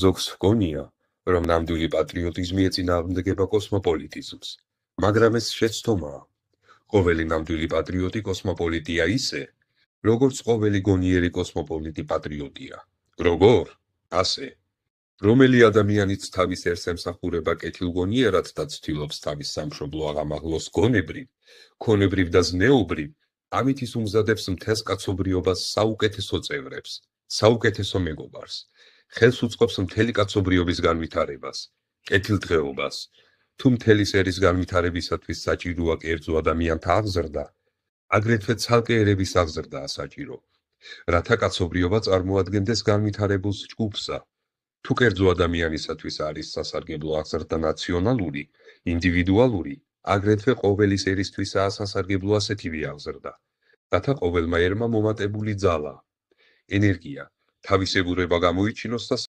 ზოგს ჰგონია, რომ ნამდვილი პატრიოტიზმი ეწინააღმდეგება კოსმოპოლიტიზმს, მაგრამ ეს შეცდომაა. ყოველი ნამდვილი პატრიოტი კოსმოპოლიტია ისე, როგორც ყოველი გონიერი კოსმოპოლიტი პატრიოტია. როგორ? ასე. რომელი ადამიანიც თავის ერს ემსახურება კეთილგონიერად და ცდილობს თავის სამშობლო აღამაღლოს გონებრივ და ზნეობრივ, ამით ის უმზადებს მთელს კაცობრიობას საუკეთესო წევრებს, საუკეთესო მეგობარს, ხელს უწყობს მთელი კაცობრიობის განვითარებას, კეთილდღეობას. თუ მთელი სერის განვითარებისათვის საჭიროა კერძო ადამიანთა აღზრდა, აგრეთვე ცალკე ერების აღზრდაა საჭირო, რათა კაცობრიობა წარმოადგენდეს განვითარებულ ჯგუფსა. თუ კერძო ადამიანისათვის არის სასარგებლო აღზრდა ნაციონალური, ინდივიდუალური, აგრეთვე ყოველი სერისთვისაა სასარგებლო ასეთივე აღზრდა, რათა ყოველმა ერმა მომატებული ძალა, ენერგია, თავისებურება გამოიჩინოს და